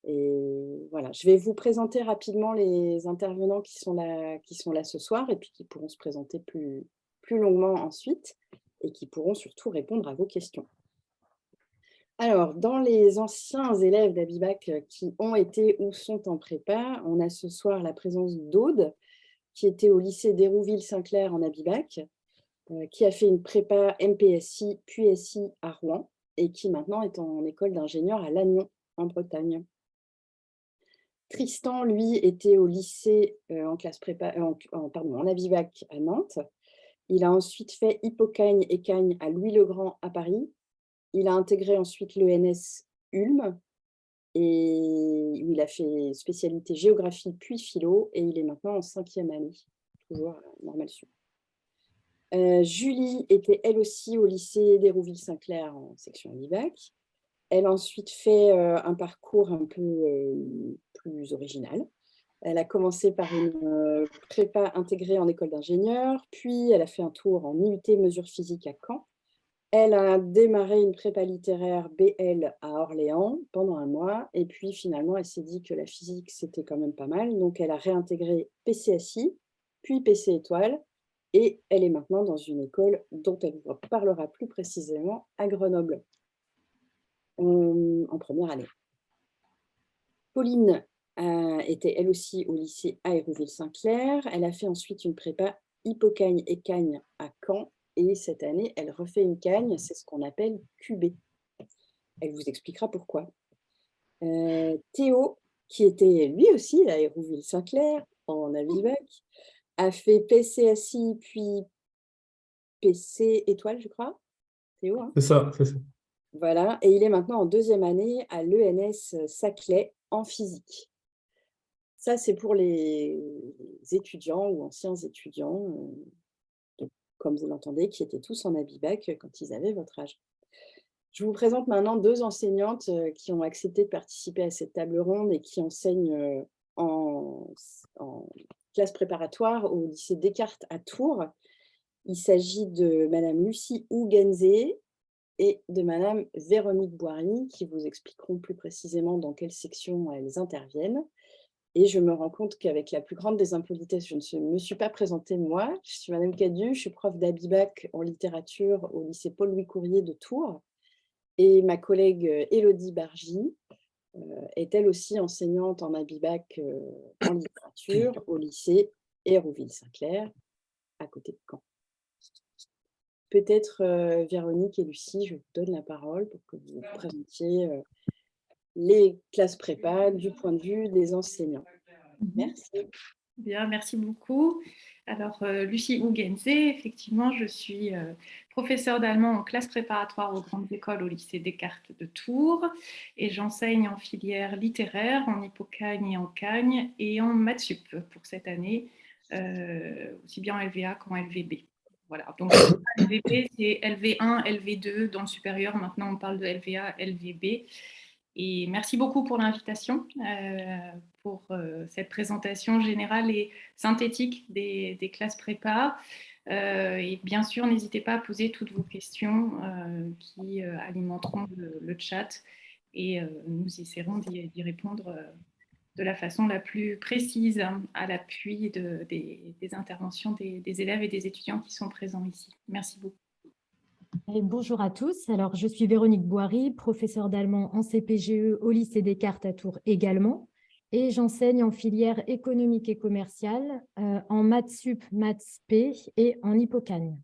Et voilà, je vais vous présenter rapidement les intervenants qui sont là ce soir et puis qui pourront se présenter plus longuement ensuite et qui pourront surtout répondre à vos questions. Alors, dans les anciens élèves d'Abibac qui ont été ou sont en prépa, on a ce soir la présence d'Aude, qui était au lycée d'Hérouville-Saint-Clair en Abibac, qui a fait une prépa MPSI puis SI à Rouen et qui maintenant est en école d'ingénieur à Lannion, en Bretagne. Tristan, lui, était au lycée en classe prépa, en Abibac à Nantes. Il a ensuite fait Hippocagne et Cagne à Louis-le-Grand à Paris. Il a intégré ensuite l'ENS Ulm et où il a fait spécialité géographie puis philo et il est maintenant en 5e année, toujours à Normal Sup. Julie était elle aussi au lycée d'Hérouville-Saint-Clair en section Abibac. Elle a ensuite fait un parcours un peu plus original. Elle a commencé par une prépa intégrée en école d'ingénieur, puis elle a fait un tour en IUT mesures physiques à Caen. Elle a démarré une prépa littéraire BL à Orléans pendant un mois, et puis finalement elle s'est dit que la physique c'était quand même pas mal, donc elle a réintégré PCSI, puis PC Étoile, et elle est maintenant dans une école dont elle vous parlera plus précisément à Grenoble, en première année. Pauline était elle aussi au lycée à Hérouville-Saint-Clair. Elle a fait ensuite une prépa Hippocagne et Cagne à Caen. Et cette année, elle refait une Cagne, c'est ce qu'on appelle QB. Elle vous expliquera pourquoi. Théo, qui était lui aussi à Hérouville-Saint-Clair, en Abibac, a fait PCSI puis PC Étoile, je crois. Théo, hein. C'est ça, c'est ça. Voilà, et il est maintenant en 2e année à l'ENS Saclay en physique. Ça, c'est pour les étudiants ou anciens étudiants, comme vous l'entendez, qui étaient tous en Abibac quand ils avaient votre âge. Je vous présente maintenant 2 enseignantes qui ont accepté de participer à cette table ronde et qui enseignent en classe préparatoire au lycée Descartes à Tours. Il s'agit de Madame Lucie Ougenzé et de Madame Véronique Boiry, qui vous expliqueront plus précisément dans quelle section elles interviennent. Et je me rends compte qu'avec la plus grande des impolitesses, je ne me suis pas présentée moi. Je suis Madame Cadieu, je suis prof d'Abibac en littérature au lycée Paul-Louis Courier de Tours. Et ma collègue Élodie Bargy est elle aussi enseignante en Abibac en littérature au lycée Hérouville-Saint-Clair, à côté de Caen. Peut-être Véronique et Lucie, je vous donne la parole pour que vous présentiez les classes prépa du point de vue des enseignants. Merci. Bien, merci beaucoup. Alors, Lucie Ougenzé, effectivement, je suis professeure d'allemand en classe préparatoire aux grandes écoles au lycée Descartes de Tours et j'enseigne en filière littéraire, en Hippocagne et en Cagne et en maths sup pour cette année, aussi bien en LVA qu'en LVB. Voilà, donc LVB, c'est LV1, LV2, dans le supérieur, maintenant on parle de LVA, LVB. Et merci beaucoup pour l'invitation, pour cette présentation générale et synthétique des classes prépa. Et bien sûr, n'hésitez pas à poser toutes vos questions qui alimenteront le chat et nous essaierons d'y répondre de la façon la plus précise à l'appui des interventions des élèves et des étudiants qui sont présents ici. Merci beaucoup. Et bonjour à tous. Alors, je suis Véronique Boiry, professeure d'allemand en CPGE au lycée Descartes à Tours également. Et j'enseigne en filière économique et commerciale, en maths sup, maths spé et en hippocagne.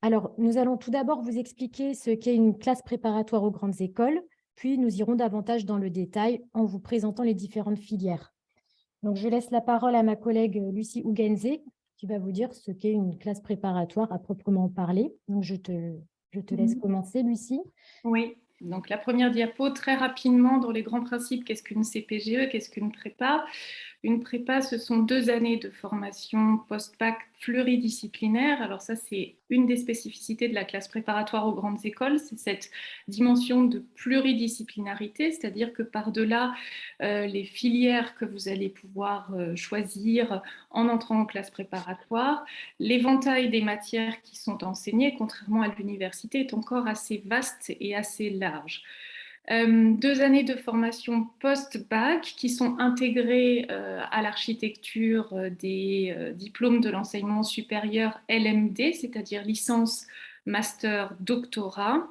Alors, nous allons tout d'abord vous expliquer ce qu'est une classe préparatoire aux grandes écoles, puis nous irons davantage dans le détail en vous présentant les différentes filières. Donc, je laisse la parole à ma collègue Lucie Ougenzé, qui va vous dire ce qu'est une classe préparatoire à proprement parler. Donc, je te laisse commencer, Lucie. Oui, donc la première diapo, très rapidement, dans les grands principes, qu'est-ce qu'une CPGE, qu'est-ce qu'une prépa? Une prépa, ce sont 2 années de formation post-bac pluridisciplinaire. Alors ça, c'est une des spécificités de la classe préparatoire aux grandes écoles, c'est cette dimension de pluridisciplinarité, c'est-à-dire que par-delà les filières que vous allez pouvoir choisir en entrant en classe préparatoire, l'éventail des matières qui sont enseignées, contrairement à l'université, est encore assez vaste et assez large. 2 années de formation post-bac qui sont intégrées à l'architecture des diplômes de l'enseignement supérieur LMD, c'est-à-dire licence, master, doctorat.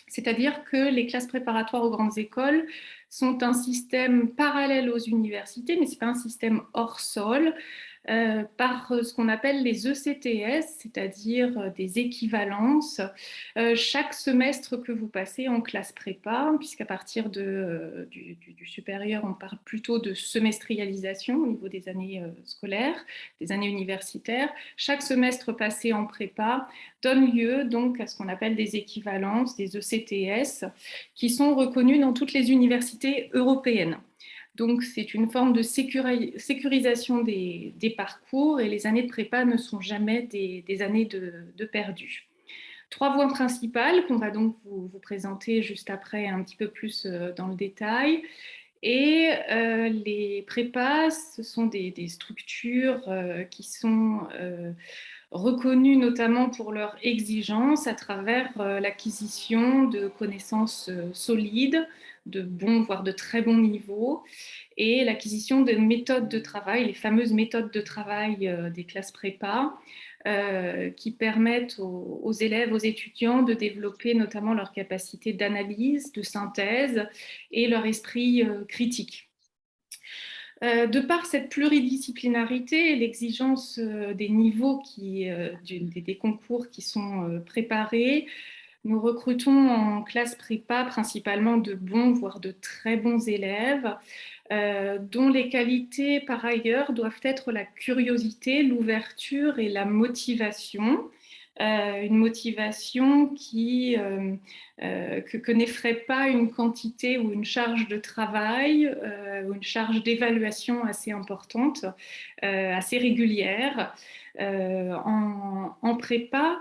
C'est-à-dire que les classes préparatoires aux grandes écoles sont un système parallèle aux universités, mais ce n'est pas un système hors sol, par ce qu'on appelle les ECTS, c'est-à-dire des équivalences. Chaque semestre que vous passez en classe prépa, puisqu'à partir du supérieur, on parle plutôt de semestrialisation au niveau des années scolaires, des années universitaires, chaque semestre passé en prépa donne lieu donc à ce qu'on appelle des équivalences, des ECTS, qui sont reconnus dans toutes les universités européennes. Donc, c'est une forme de sécurisation des parcours et les années de prépa ne sont jamais des années de perdu. 3 voies principales qu'on va donc vous présenter juste après un petit peu plus dans le détail. Et les prépas, ce sont des structures qui sont reconnues notamment pour leur exigence à travers l'acquisition de connaissances solides, de bons, voire de très bons niveaux, et l'acquisition de méthodes de travail, les fameuses méthodes de travail des classes prépa, qui permettent aux élèves, aux étudiants de développer notamment leur capacité d'analyse, de synthèse et leur esprit critique. De par cette pluridisciplinarité et l'exigence des niveaux des concours qui sont préparés, nous recrutons en classe prépa principalement de bons, voire de très bons élèves, dont les qualités, par ailleurs, doivent être la curiosité, l'ouverture et la motivation. Une motivation que n'effraie pas une quantité ou une charge de travail ou une charge d'évaluation assez importante, assez régulière. En prépa.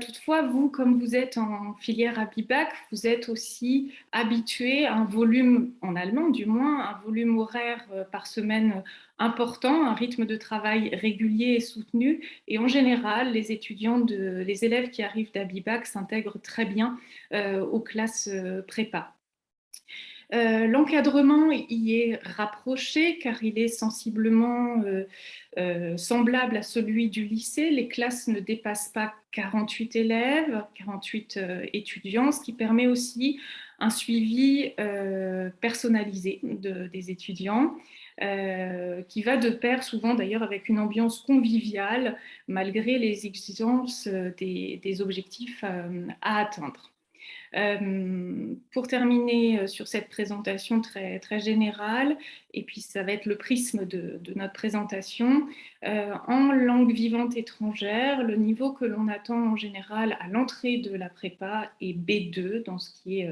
Toutefois, vous, comme vous êtes en filière Abibac, vous êtes aussi habitué à un volume, en allemand du moins, un volume horaire par semaine important, un rythme de travail régulier et soutenu. Et en général, les élèves qui arrivent d'Abibac s'intègrent très bien aux classes prépa. L'encadrement y est rapproché car il est sensiblement semblable à celui du lycée. Les classes ne dépassent pas 48 élèves, 48 étudiants, ce qui permet aussi un suivi personnalisé des étudiants. Qui va de pair souvent d'ailleurs avec une ambiance conviviale malgré les exigences des objectifs à atteindre. Pour terminer sur cette présentation très, très générale, et puis ça va être le prisme de notre présentation, en langue vivante étrangère, le niveau que l'on attend en général à l'entrée de la prépa est B2 dans ce qui est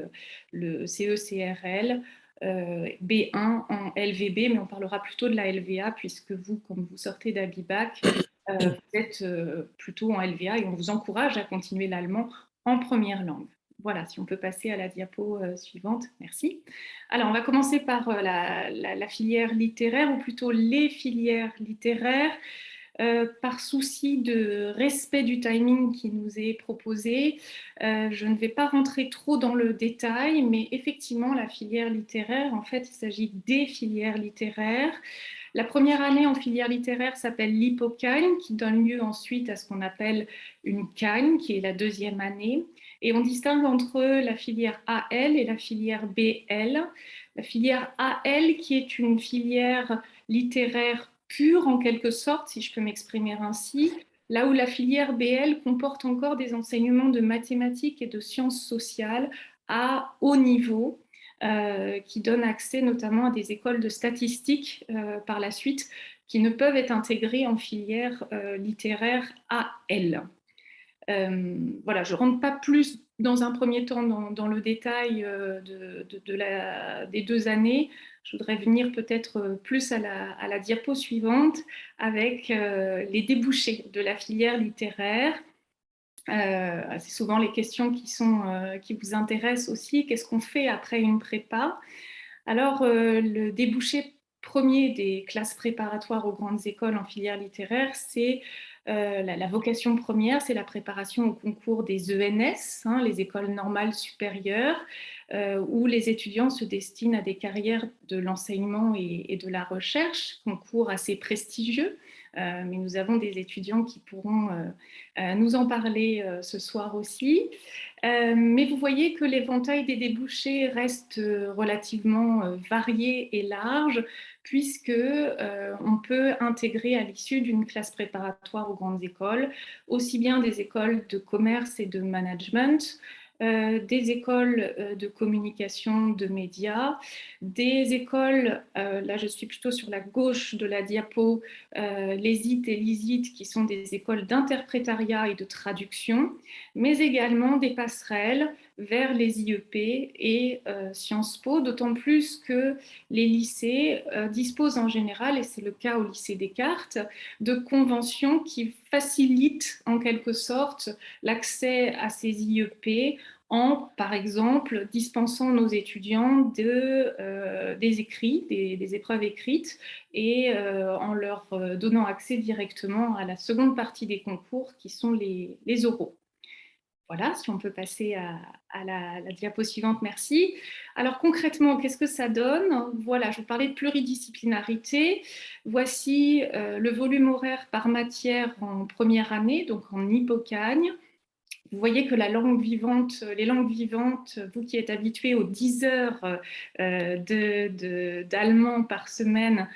le CE-CRL, B1 en LVB, mais on parlera plutôt de la LVA puisque vous, comme vous sortez d'Abibac, vous êtes plutôt en LVA et on vous encourage à continuer l'allemand en première langue. Voilà, si on peut passer à la diapo suivante, merci. Alors, on va commencer par la filière littéraire, ou plutôt les filières littéraires. Par souci de respect du timing qui nous est proposé, je ne vais pas rentrer trop dans le détail, mais effectivement, la filière littéraire, en fait, il s'agit des filières littéraires. La première année en filière littéraire s'appelle l'hypocagne, qui donne lieu ensuite à ce qu'on appelle une cagne, qui est la deuxième année. Et on distingue entre la filière AL et la filière BL. La filière AL, qui est une filière littéraire pure en quelque sorte, si je peux m'exprimer ainsi, là où la filière BL comporte encore des enseignements de mathématiques et de sciences sociales à haut niveau, qui donnent accès notamment à des écoles de statistiques par la suite, qui ne peuvent être intégrées en filière littéraire AL. Voilà, je ne rentre pas plus dans un premier temps dans le détail des 2 années. Je voudrais venir peut-être plus à la diapo suivante avec les débouchés de la filière littéraire. C'est souvent les questions qui vous intéressent aussi. Qu'est-ce qu'on fait après une prépa? Alors, le débouché premier des classes préparatoires aux grandes écoles en filière littéraire, c'est la vocation première, c'est la préparation au concours des ENS, hein, les écoles normales supérieures, où les étudiants se destinent à des carrières de l'enseignement et de la recherche, concours assez prestigieux. Mais nous avons des étudiants qui pourront nous en parler ce soir aussi. Mais vous voyez que l'éventail des débouchés reste relativement varié et large, puisque on peut intégrer à l'issue d'une classe préparatoire aux grandes écoles, aussi bien des écoles de commerce et de management, des écoles de communication, de médias, des écoles, là je suis plutôt sur la gauche de la diapo, les IT et l'ISIT, qui sont des écoles d'interprétariat et de traduction, mais également des passerelles vers les IEP et Sciences Po, d'autant plus que les lycées disposent en général, et c'est le cas au lycée Descartes, de conventions qui facilitent en quelque sorte l'accès à ces IEP en, par exemple, dispensant nos étudiants des écrits, des épreuves écrites, et en leur donnant accès directement à la seconde partie des concours qui sont les oraux. Voilà, si on peut passer à la diapo suivante, merci. Alors concrètement, qu'est-ce que ça donne? Voilà, je vous parlais de pluridisciplinarité. Voici le volume horaire par matière en première année, donc en Hippocagne. Vous voyez que la langue vivante, les langues vivantes, vous qui êtes habitués aux 10 heures d'allemand par semaine,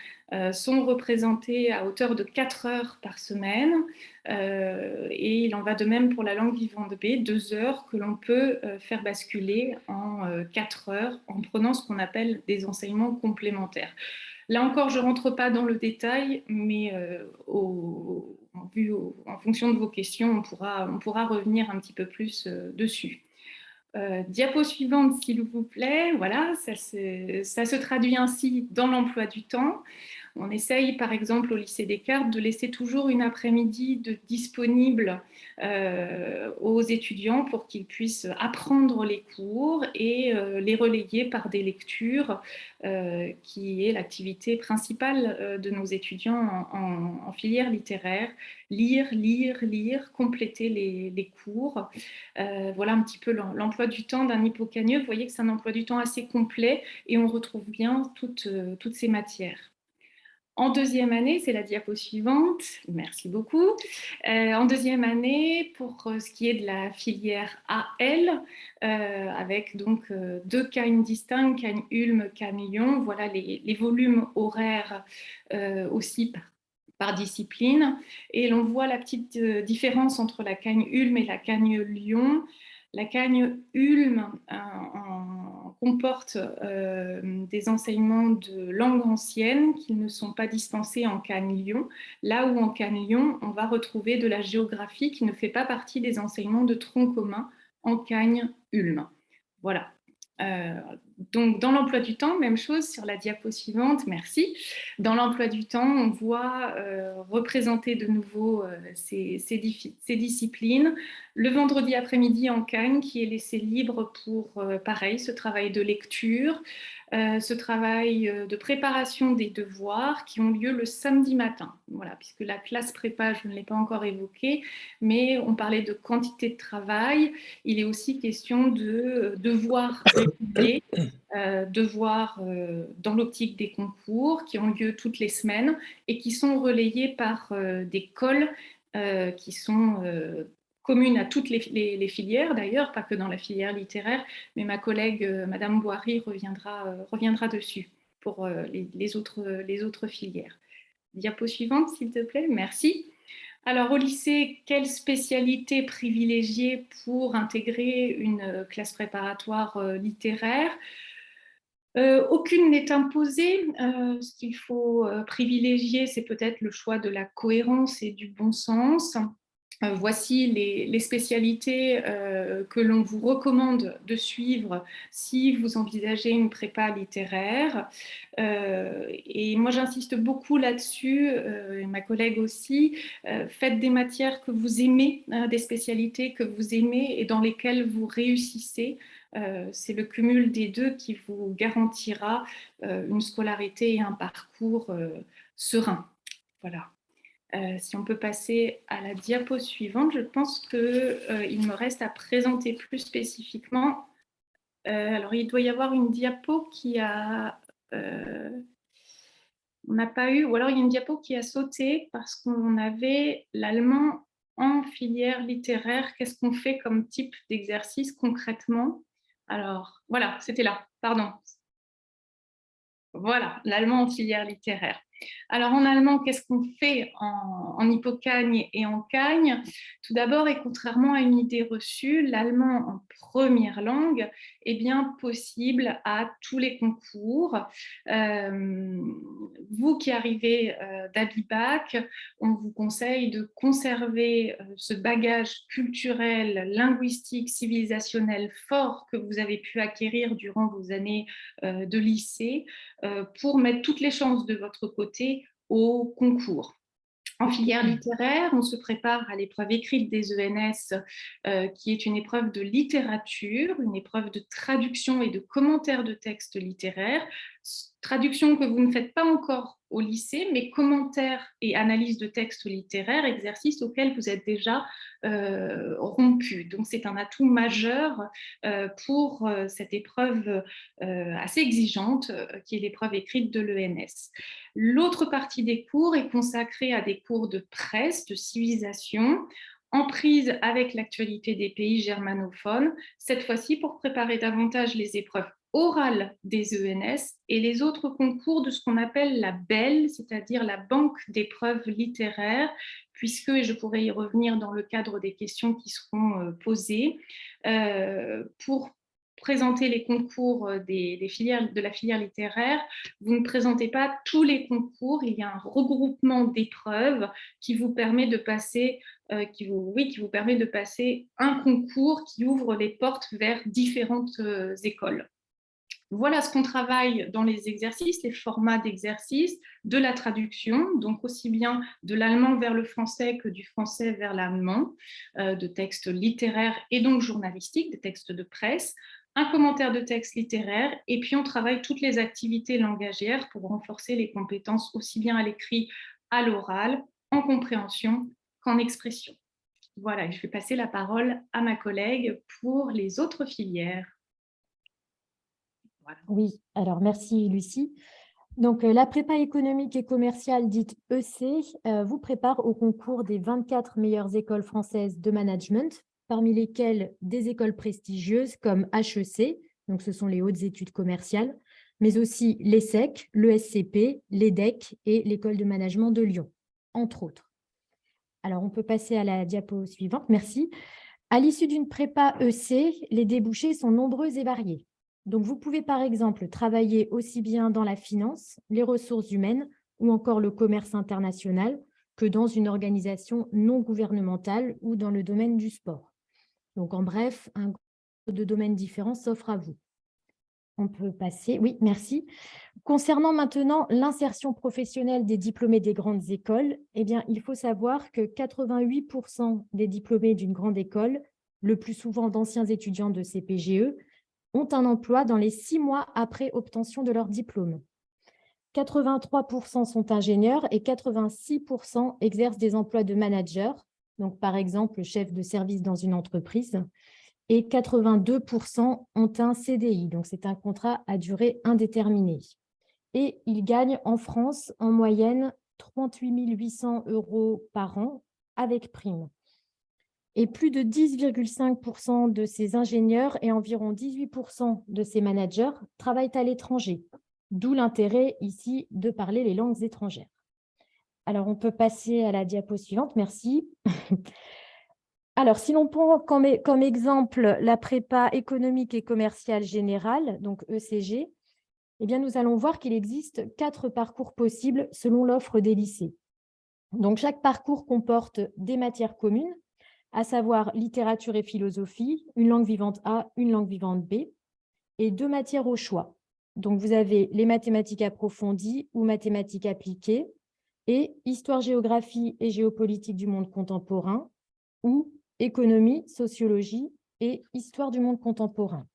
sont représentées à hauteur de 4 heures par semaine. Et il en va de même pour la langue vivante B, 2 heures que l'on peut faire basculer en 4 heures en prenant ce qu'on appelle des enseignements complémentaires. Là encore, je ne rentre pas dans le détail, mais en fonction de vos questions, on pourra revenir un petit peu plus dessus. Diapo suivante, s'il vous plaît. Voilà, ça se traduit ainsi dans l'emploi du temps. On essaye, par exemple, au lycée Descartes, de laisser toujours une après-midi disponible aux étudiants pour qu'ils puissent apprendre les cours et les relayer par des lectures, qui est l'activité principale de nos étudiants en filière littéraire. Lire, lire, lire, compléter les cours. Voilà un petit peu l'emploi du temps d'un hippocagneux. Vous voyez que c'est un emploi du temps assez complet et on retrouve bien toutes ces matières. En deuxième année, c'est la diapo suivante, merci beaucoup. En deuxième année, pour ce qui est de la filière AL, avec donc 2 Cagnes distincts, Cagnes Ulm, Cagnes Lyon, voilà les volumes horaires aussi par discipline. Et l'on voit la petite différence entre la Cagne Ulm et la Cagne Lyon. La Cagne Ulm comporte des enseignements de langue ancienne qui ne sont pas dispensés en Cagne Lyon, là où en Cagne Lyon, on va retrouver de la géographie qui ne fait pas partie des enseignements de tronc commun en Cagne Ulm. Voilà. Donc, dans l'emploi du temps, même chose sur la diapo suivante, merci. Dans l'emploi du temps, on voit représenter de nouveau ces disciplines. Le vendredi après-midi en Cagne, qui est laissé libre pour, pareil, ce travail de lecture, ce travail de préparation des devoirs qui ont lieu le samedi matin. Voilà, puisque la classe prépa, je ne l'ai pas encore évoquée, mais on parlait de quantité de travail. Il est aussi question de devoirs réguliers, devoirs dans l'optique des concours qui ont lieu toutes les semaines et qui sont relayés par des cols qui sont communes à toutes les filières, d'ailleurs, pas que dans la filière littéraire, mais ma collègue Madame Boiry reviendra dessus pour les autres filières. Diapo suivante, s'il te plaît, merci. Alors, au lycée, quelle spécialité privilégier pour intégrer une classe préparatoire littéraire? Aucune n'est imposée. Ce qu'il faut privilégier, c'est peut-être le choix de la cohérence et du bon sens. Voici les spécialités que l'on vous recommande de suivre si vous envisagez une prépa littéraire. Et moi, j'insiste beaucoup là-dessus, et ma collègue aussi. Faites des matières que vous aimez, des spécialités que vous aimez et dans lesquelles vous réussissez. C'est le cumul des deux qui vous garantira une scolarité et un parcours serein. Voilà. Si on peut passer à la diapo suivante, je pense qu'il me reste à présenter plus spécifiquement Alors, il doit y avoir une diapo qui a... on n'a pas eu, ou alors il y a une diapo qui a sauté parce qu'on avait l'allemand en filière littéraire. Qu'est-ce qu'on fait comme type d'exercice concrètement? Alors, voilà, c'était là, pardon. Voilà, l'allemand en filière littéraire. Alors en allemand, qu'est-ce qu'on fait en hippocagne et en cagne? Tout d'abord, et contrairement à une idée reçue, l'allemand en première langue est bien possible à tous les concours. Vous qui arrivez d'Abibac, on vous conseille de conserver ce bagage culturel, linguistique, civilisationnel fort que vous avez pu acquérir durant vos années de lycée, pour mettre toutes les chances de votre côté au concours. En filière littéraire, on se prépare à l'épreuve écrite des ENS, qui est une épreuve de littérature, une épreuve de traduction et de commentaires de textes littéraires. Traduction que vous ne faites pas encore au lycée, mais commentaires et analyse de textes littéraires, exercice auquel vous êtes déjà rompu. Donc c'est un atout majeur pour cette épreuve assez exigeante, qui est l'épreuve écrite de l'ENS. L'autre partie des cours est consacrée à des cours de presse, de civilisation, en prise avec l'actualité des pays germanophones, cette fois-ci pour préparer davantage les épreuves orales des ENS et les autres concours de ce qu'on appelle la BEL, c'est-à-dire la banque d'épreuves littéraires, puisque, et je pourrais y revenir dans le cadre des questions qui seront posées, pour présenter les concours de la filière littéraire, vous ne présentez pas tous les concours, il y a un regroupement d'épreuves qui vous permet de passer, qui vous permet de passer un concours qui ouvre les portes vers différentes écoles. Voilà ce qu'on travaille dans les exercices, les formats d'exercices, de la traduction, donc aussi bien de l'allemand vers le français que du français vers l'allemand, de textes littéraires et donc journalistiques, des textes de presse, un commentaire de texte littéraire, et puis on travaille toutes les activités langagières pour renforcer les compétences aussi bien à l'écrit, à l'oral, en compréhension qu'en expression. Voilà, je vais passer la parole à ma collègue pour les autres filières. Voilà. Oui, alors merci Lucie. Donc, la prépa économique et commerciale, dite EC, vous prépare au concours des 24 meilleures écoles françaises de management, parmi lesquelles des écoles prestigieuses comme HEC, donc ce sont les hautes études commerciales, mais aussi l'ESSEC, l'ESCP, l'EDEC et l'école de management de Lyon, entre autres. Alors, on peut passer à la diapo suivante, merci. À l'issue d'une prépa EC, les débouchés sont nombreux et variés. Donc, vous pouvez par exemple travailler aussi bien dans la finance, les ressources humaines ou encore le commerce international que dans une organisation non gouvernementale ou dans le domaine du sport. Donc, en bref, un groupe de domaines différents s'offre à vous. On peut passer. Oui, merci. Concernant maintenant l'insertion professionnelle des diplômés des grandes écoles, eh bien, il faut savoir que 88% des diplômés d'une grande école, le plus souvent d'anciens étudiants de CPGE, ont un emploi dans les 6 mois après obtention de leur diplôme. 83% sont ingénieurs et 86% exercent des emplois de manager, donc par exemple chef de service dans une entreprise, et 82% ont un CDI, donc c'est un contrat à durée indéterminée. Et ils gagnent en France en moyenne 38 800 € par an avec prime. Et plus de 10,5% de ces ingénieurs et environ 18% de ces managers travaillent à l'étranger, d'où l'intérêt ici de parler les langues étrangères. Alors, on peut passer à la diapo suivante, merci. Alors, si l'on prend comme exemple la prépa économique et commerciale générale, donc ECG, eh bien, nous allons voir qu'il existe 4 parcours possibles selon l'offre des lycées. Donc, chaque parcours comporte des matières communes, à savoir littérature et philosophie, une langue vivante A, une langue vivante B, et 2 matières au choix. Donc, vous avez les mathématiques approfondies ou mathématiques appliquées, et histoire, géographie et géopolitique du monde contemporain, ou économie, sociologie et histoire du monde contemporain.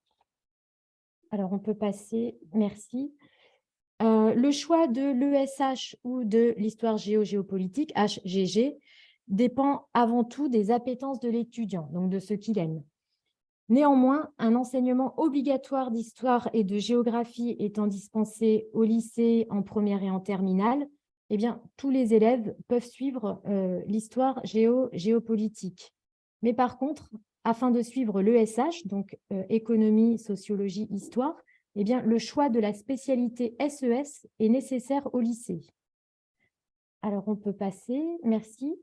Alors, on peut passer, merci. Le choix de l'ESH ou de l'histoire géopolitique, HGG, dépend avant tout des appétences de l'étudiant, donc de ce qu'il aime. Néanmoins, un enseignement obligatoire d'histoire et de géographie étant dispensé au lycée en première et en terminale, eh bien, tous les élèves peuvent suivre l'histoire géopolitique. Mais par contre, afin de suivre l'ESH, donc économie, sociologie, histoire, eh bien, le choix de la spécialité SES est nécessaire au lycée. Alors, on peut passer, merci.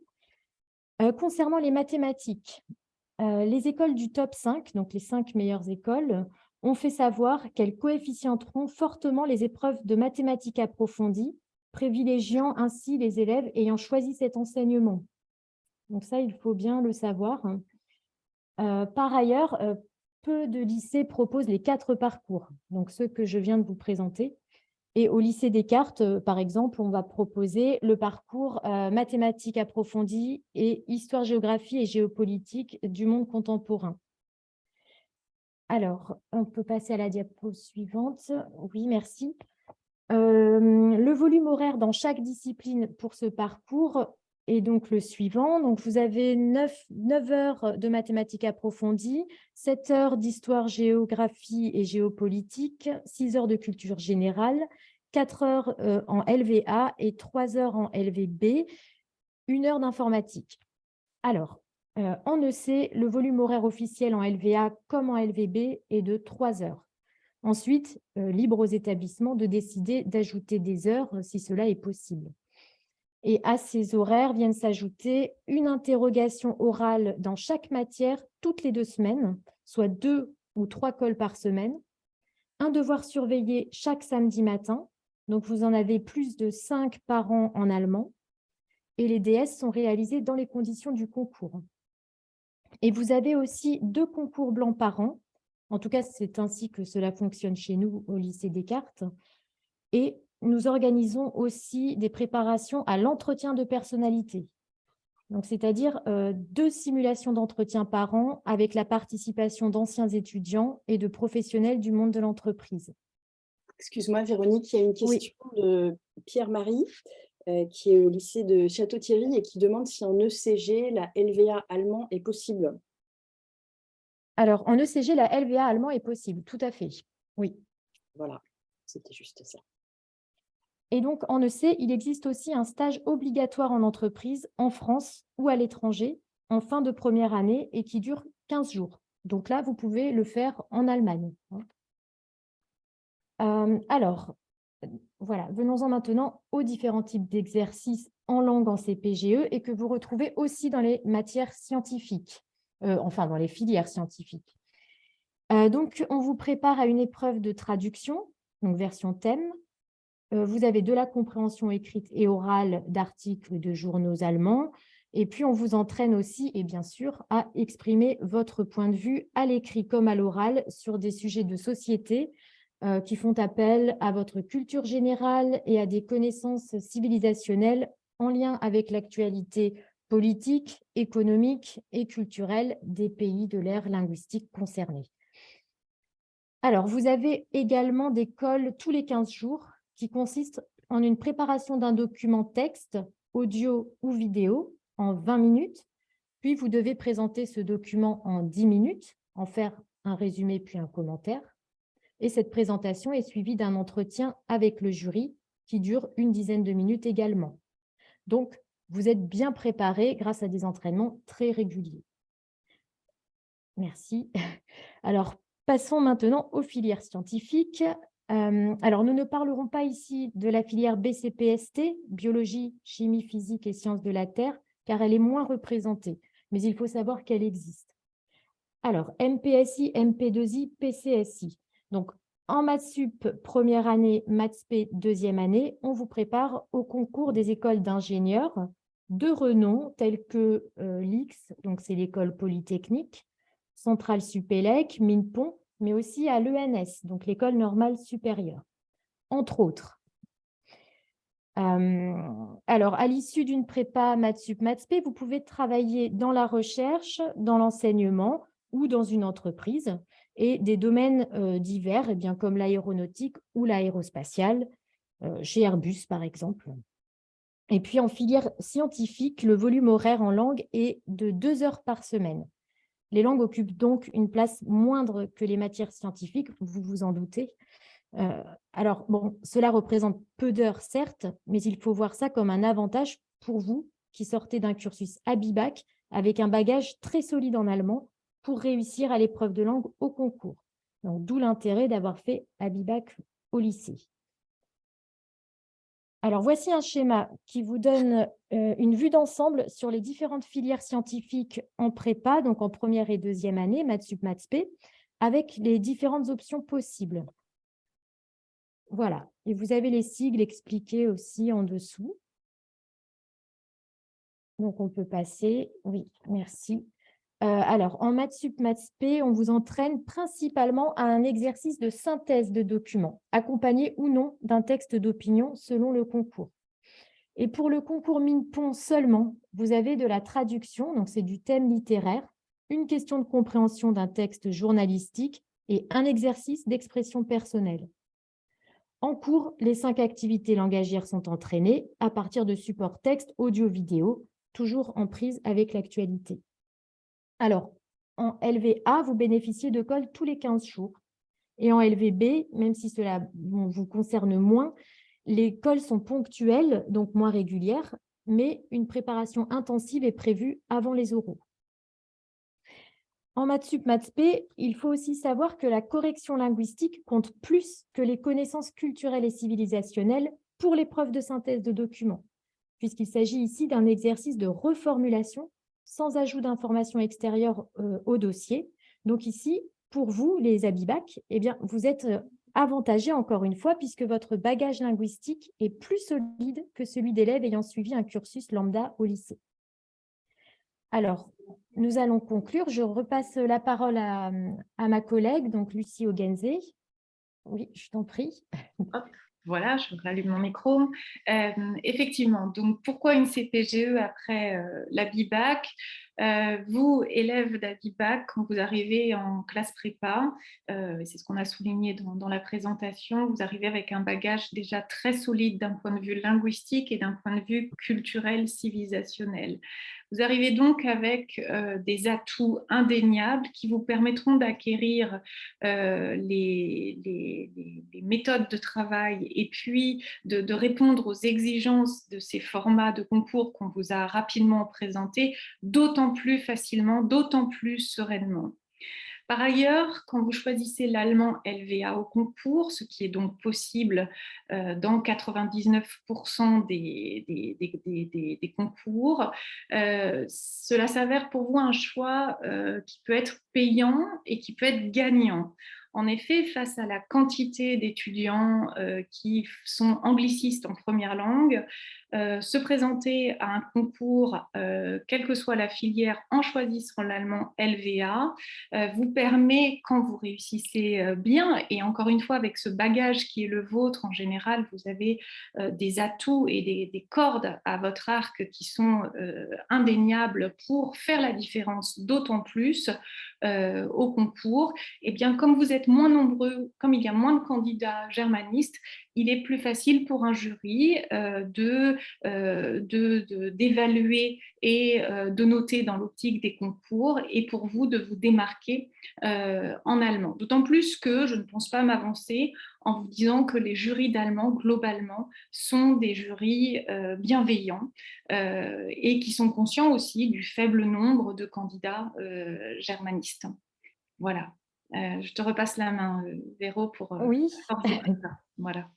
Concernant les mathématiques, les écoles du top 5, donc les 5 meilleures écoles, ont fait savoir qu'elles coefficienteront fortement les épreuves de mathématiques approfondies, privilégiant ainsi les élèves ayant choisi cet enseignement. Donc ça, il faut bien le savoir. Par ailleurs, peu de lycées proposent les 4 parcours, donc ceux que je viens de vous présenter. Et au lycée Descartes, par exemple, on va proposer le parcours mathématiques approfondies et histoire, géographie et géopolitique du monde contemporain. Alors, on peut passer à la diapo suivante. Oui, merci. Le volume horaire dans chaque discipline pour ce parcours est donc le suivant. Donc, vous avez 9 heures de mathématiques approfondies, 7 heures d'histoire, géographie et géopolitique, 6 heures de culture générale, 4 heures en LVA et 3 heures en LVB, 1 heure d'informatique. Alors, en EC, le volume horaire officiel en LVA comme en LVB est de 3 heures. Ensuite, libre aux établissements de décider d'ajouter des heures si cela est possible. Et à ces horaires viennent s'ajouter une interrogation orale dans chaque matière toutes les 2 semaines, soit 2 ou 3 colles par semaine, un devoir surveillé chaque samedi matin, donc vous en avez plus de 5 par an en allemand, et les DS sont réalisés dans les conditions du concours. Et vous avez aussi 2 concours blancs par an. En tout cas, c'est ainsi que cela fonctionne chez nous au lycée Descartes. Et nous organisons aussi des préparations à l'entretien de personnalité. C'est-à-dire 2 simulations d'entretien par an avec la participation d'anciens étudiants et de professionnels du monde de l'entreprise. Excuse-moi, Véronique, il y a une question de Pierre-Marie qui est au lycée de Château-Thierry et qui demande si en ECG, la LVA allemand est possible. Alors, en ECG, la LVA allemand est possible, tout à fait, oui. Voilà, c'était juste ça. Et donc, en EC, il existe aussi un stage obligatoire en entreprise, en France ou à l'étranger, en fin de première année et qui dure 15 jours. Donc là, vous pouvez le faire en Allemagne. Alors, voilà, venons-en maintenant aux différents types d'exercices en langue en CPGE et que vous retrouvez aussi dans les matières scientifiques, enfin dans les filières scientifiques. Donc, on vous prépare à une épreuve de traduction, donc version thème. Vous avez de la compréhension écrite et orale d'articles et de journaux allemands. Et puis, on vous entraîne aussi, et bien sûr, à exprimer votre point de vue à l'écrit comme à l'oral sur des sujets de société qui font appel à votre culture générale et à des connaissances civilisationnelles en lien avec l'actualité politique, économique et culturelle des pays de l'ère linguistique concernée. Alors, vous avez également des calls tous les 15 jours qui consistent en une préparation d'un document texte, audio ou vidéo en 20 minutes. Puis, vous devez présenter ce document en 10 minutes, en faire un résumé puis un commentaire. Et cette présentation est suivie d'un entretien avec le jury qui dure une dizaine de minutes également. Donc, vous êtes bien préparé grâce à des entraînements très réguliers. Merci. Alors, passons maintenant aux filières scientifiques. Alors, nous ne parlerons pas ici de la filière BCPST, biologie, chimie, physique et sciences de la Terre, car elle est moins représentée, mais il faut savoir qu'elle existe. Alors, MPSI, MP2I, PCSI. Donc, en maths sup première année, maths spé deuxième année, on vous prépare au concours des écoles d'ingénieurs de renom telles que l'IX, donc c'est l'école polytechnique, Centrale Supélec, Minpont, mais aussi à l'ENS, donc l'école normale supérieure, entre autres. Alors, à l'issue d'une prépa maths sup, maths spé, vous pouvez travailler dans la recherche, dans l'enseignement ou dans une entreprise et des domaines divers, bien, comme l'aéronautique ou l'aérospatiale, chez Airbus par exemple. Et puis en filière scientifique, le volume horaire en langue est de 2 heures par semaine. Les langues occupent donc une place moindre que les matières scientifiques, vous vous en doutez. Alors, bon, cela représente peu d'heures, certes, mais il faut voir ça comme un avantage pour vous qui sortez d'un cursus à BIBAC avec un bagage très solide en allemand pour réussir à l'épreuve de langue au concours. Donc, d'où l'intérêt d'avoir fait BIBAC au lycée. Alors, voici un schéma qui vous donne une vue d'ensemble sur les différentes filières scientifiques en prépa, donc en première et deuxième année, Maths Sup, Maths P, avec les différentes options possibles. Voilà, et vous avez les sigles expliqués aussi en dessous. Donc, on peut passer. Oui, merci. Alors, en Maths Sup, Maths P, on vous entraîne principalement à un exercice de synthèse de documents, accompagné ou non d'un texte d'opinion selon le concours. Et pour le concours MINPON seulement, vous avez de la traduction, donc c'est du thème littéraire, une question de compréhension d'un texte journalistique et un exercice d'expression personnelle. En cours, les 5 activités langagières sont entraînées à partir de supports texte, audio, vidéo, toujours en prise avec l'actualité. Alors, en LVA, vous bénéficiez de cols tous les 15 jours. Et en LVB, même si cela vous concerne moins, les cols sont ponctuels, donc moins régulières, mais une préparation intensive est prévue avant les oraux. En Maths Sup, Maths P, il faut aussi savoir que la correction linguistique compte plus que les connaissances culturelles et civilisationnelles pour l'épreuve de synthèse de documents, puisqu'il s'agit ici d'un exercice de reformulation sans ajout d'informations extérieures au dossier. Donc ici, pour vous, les ABIBAC, eh bien, vous êtes avantagés encore une fois, puisque votre bagage linguistique est plus solide que celui d'élèves ayant suivi un cursus lambda au lycée. Alors, nous allons conclure. Je repasse la parole à ma collègue, donc Lucie Ogenze. Oui, je t'en prie. Hop, voilà, je rallume mon micro. Effectivement, donc pourquoi une CPGE après la BIBAC? Vous, élèves d'ABIBAC, quand vous arrivez en classe prépa, c'est ce qu'on a souligné dans la présentation, vous arrivez avec un bagage déjà très solide d'un point de vue linguistique et d'un point de vue culturel, civilisationnel. Vous arrivez donc avec des atouts indéniables qui vous permettront d'acquérir les méthodes de travail et puis de répondre aux exigences de ces formats de concours qu'on vous a rapidement présentés, d'autant plus facilement, d'autant plus sereinement. Par ailleurs, quand vous choisissez l'allemand LVA au concours, ce qui est donc possible dans 99% des concours, cela s'avère pour vous un choix qui peut être payant et qui peut être gagnant. En effet, face à la quantité d'étudiants qui sont anglicistes en première langue, se présenter à un concours, quelle que soit la filière, en choisissant l'allemand LVA, vous permet, quand vous réussissez bien, et encore une fois, avec ce bagage qui est le vôtre, en général, vous avez des atouts et des cordes à votre arc qui sont indéniables pour faire la différence, d'autant plus au concours. Et bien, comme vous êtes moins nombreux, comme il y a moins de candidats germanistes, il est plus facile pour un jury d'évaluer et de noter dans l'optique des concours et pour vous de vous démarquer en allemand. D'autant plus que je ne pense pas m'avancer en vous disant que les jurys d'allemand, globalement, sont des jurys bienveillants et qui sont conscients aussi du faible nombre de candidats germanistes. Voilà. Je te repasse la main, Véro, pour Oui. ça. Voilà.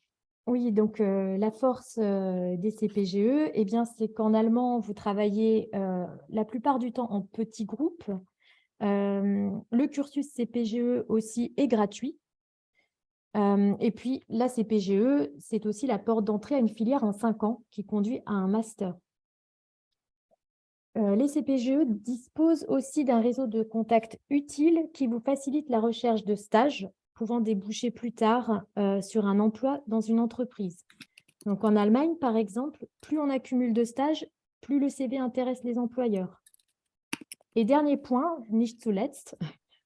Oui, donc la force des CPGE, eh bien, c'est qu'en allemand, vous travaillez la plupart du temps en petits groupes. Le cursus CPGE aussi est gratuit. Et puis, la CPGE, c'est aussi la porte d'entrée à une filière en 5 ans qui conduit à un master. Les CPGE disposent aussi d'un réseau de contacts utile qui vous facilite la recherche de stages pouvant déboucher plus tard sur un emploi dans une entreprise. Donc, en Allemagne, par exemple, plus on accumule de stages, plus le CV intéresse les employeurs. Et dernier point, nicht zuletzt,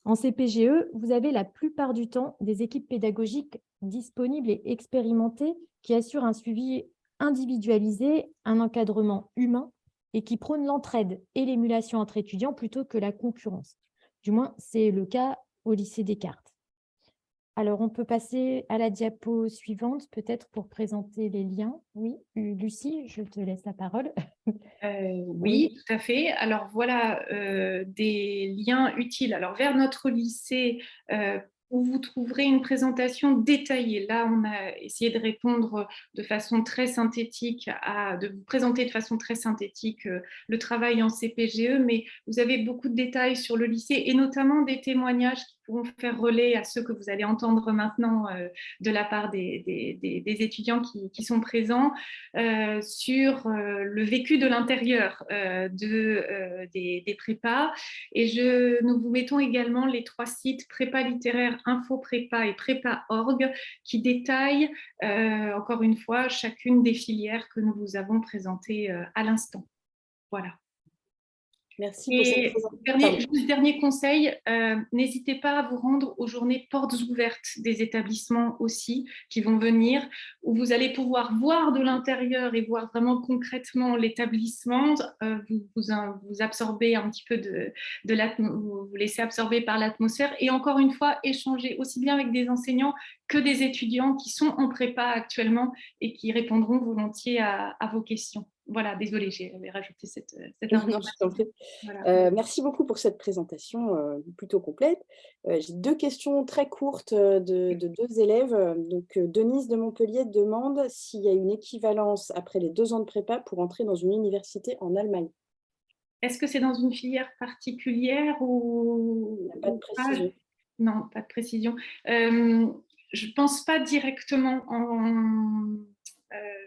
en CPGE, vous avez la plupart du temps des équipes pédagogiques disponibles et expérimentées qui assurent un suivi individualisé, un encadrement humain et qui prônent l'entraide et l'émulation entre étudiants plutôt que la concurrence. Du moins, c'est le cas au lycée Descartes. Alors, on peut passer à la diapo suivante, peut-être pour présenter les liens. Oui, Lucie, je te laisse la parole. Oui, tout à fait. Alors voilà des liens utiles. Alors vers notre lycée, où vous trouverez une présentation détaillée. Là, on a essayé de répondre de façon très synthétique, de vous présenter de façon très synthétique le travail en CPGE, mais vous avez beaucoup de détails sur le lycée et notamment des témoignages qui pourront faire relais à ceux que vous allez entendre maintenant de la part des étudiants qui sont présents sur le vécu de l'intérieur des prépas. Et nous vous mettons également les 3 sites prépa littéraire, info prépa et prépa.org qui détaillent encore une fois chacune des filières que nous vous avons présentées à l'instant. Voilà. Merci pour cette Et présentation. dernier conseil, n'hésitez pas à vous rendre aux journées portes ouvertes des établissements aussi qui vont venir, où vous allez pouvoir voir de l'intérieur et voir vraiment concrètement l'établissement, vous absorbez un petit peu vous laissez absorber par l'atmosphère et encore une fois échanger aussi bien avec des enseignants que des étudiants qui sont en prépa actuellement et qui répondront volontiers à vos questions. Voilà, désolée, j'avais rajouté cette information. Non, je t'en prie. Voilà. Merci beaucoup pour cette présentation plutôt complète. J'ai 2 questions très courtes de 2 élèves. Donc, Denise de Montpellier demande s'il y a une équivalence après les 2 ans de prépa pour entrer dans une université en Allemagne. Est-ce que c'est dans une filière particulière ou Pas de précision. Non, pas de précision. Je ne pense pas directement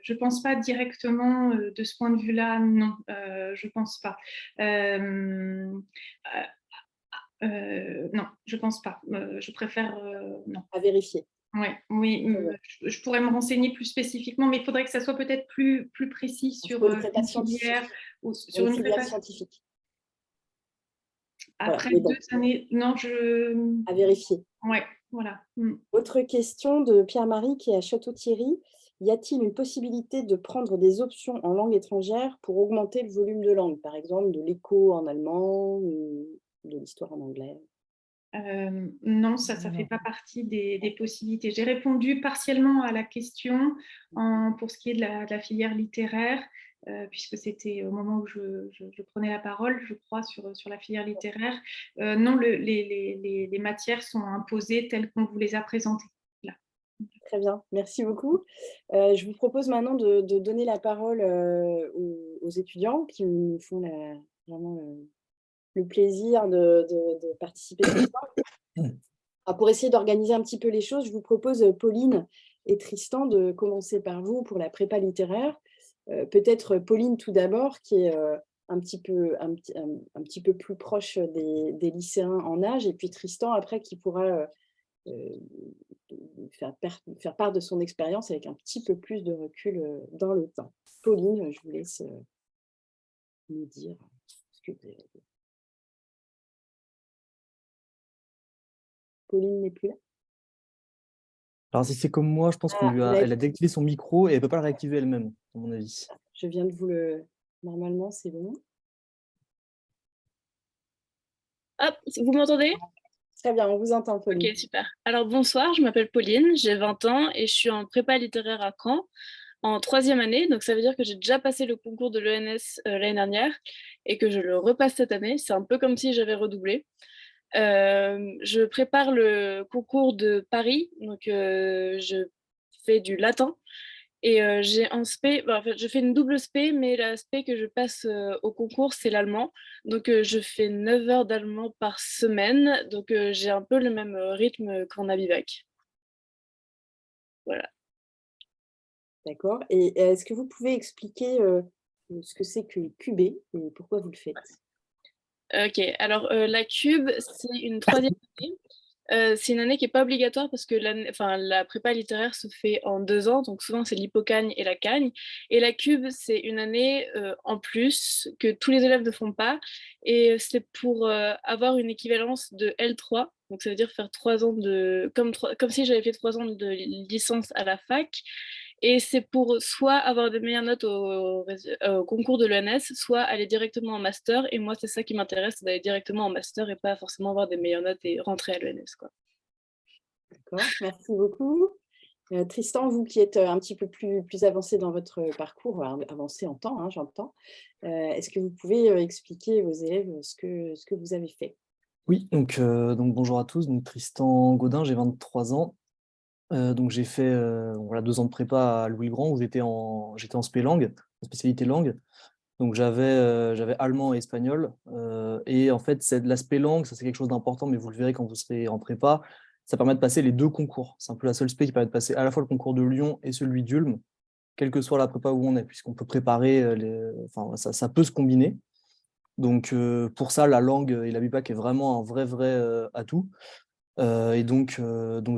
je pense pas directement de ce point de vue-là, non, je pense pas. Non, je pense pas. Je préfère non. À vérifier. Ouais, oui, je pourrais me renseigner plus spécifiquement, mais il faudrait que ça soit peut-être plus précis sur Pour une prépa une scientifique. filière ou Pour sur une une filière prépa. scientifique. Après Voilà, 2 années, non, à vérifier. ouais, voilà. Autre question de Pierre-Marie qui est à Château-Thierry. Y a-t-il une possibilité de prendre des options en langue étrangère pour augmenter le volume de langue, par exemple de l'éco en allemand ou de l'histoire en anglais? Non, ça ne fait pas partie des possibilités. J'ai répondu partiellement à la question pour ce qui est de la filière littéraire, puisque c'était au moment où je prenais la parole, je crois, sur la filière littéraire. Non, les matières sont imposées telles qu'on vous les a présentées. Là. Très bien, merci beaucoup. Je vous propose maintenant de donner la parole aux étudiants qui nous font vraiment le plaisir de participer ce soir. Alors, pour essayer d'organiser un petit peu les choses, je vous propose, Pauline et Tristan, de commencer par vous pour la prépa littéraire. Peut-être Pauline tout d'abord, qui est un petit peu plus proche des lycéens en âge, et puis Tristan après qui pourra faire part de son expérience avec un petit peu plus de recul dans le temps. Pauline, je vous laisse nous dire ce que vous avez dit. Pauline n'est plus là? Alors, si c'est comme moi, je pense qu'elle a désactivé son micro et elle ne peut pas le réactiver elle-même, à mon avis. Je viens de vous le... Normalement, c'est bon. Hop, vous m'entendez? Très bien, on vous entend, Pauline. Ok, super. Alors bonsoir, je m'appelle Pauline, j'ai 20 ans et je suis en prépa littéraire à Caen en 3e année. Donc ça veut dire que j'ai déjà passé le concours de l'ENS l'année dernière et que je le repasse cette année. C'est un peu comme si j'avais redoublé. Je prépare le concours de Paris, donc je fais du latin. Et j'ai un spé, en fait, je fais une double spé, mais la spé que je passe au concours, c'est l'allemand. Donc je fais 9 heures d'allemand par semaine. Donc j'ai un peu le même rythme qu'en Abivac. Voilà. D'accord. Et est-ce que vous pouvez expliquer ce que c'est que QB et pourquoi vous le faites? Ok, alors la cube, c'est une 3e année. C'est une année qui n'est pas obligatoire parce que la prépa littéraire se fait en 2 ans, donc souvent c'est l'hypocagne et la cagne. Et la cube, c'est une année en plus que tous les élèves ne font pas. Et c'est pour avoir une équivalence de L3, donc ça veut dire faire 3 ans comme si j'avais fait 3 ans de licence à la fac. Et c'est pour soit avoir des meilleures notes au concours de l'ENS, soit aller directement en master. Et moi, c'est ça qui m'intéresse, c'est d'aller directement en master et pas forcément avoir des meilleures notes et rentrer à l'ENS, quoi. D'accord, merci beaucoup. Tristan, vous qui êtes un petit peu plus avancé dans votre parcours, avancé en temps, hein, j'entends, est-ce que vous pouvez expliquer aux élèves ce que vous avez fait? Oui, donc bonjour à tous, donc Tristan Gaudin, j'ai 23 ans. Donc j'ai fait voilà, 2 ans de prépa à Louis-le-Grand où j'étais en spé langue, en spécialité langue. Donc j'avais allemand et espagnol. Et en fait, c'est de l'aspect langue, ça c'est quelque chose d'important, mais vous le verrez quand vous serez en prépa. Ça permet de passer les 2 concours. C'est un peu la seule spé qui permet de passer à la fois le concours de Lyon et celui d'Ulm, quelle que soit la prépa où on est, puisqu'on peut préparer, enfin, ça peut se combiner. Donc pour ça, la langue et la BIPAC est vraiment un vrai atout. Et donc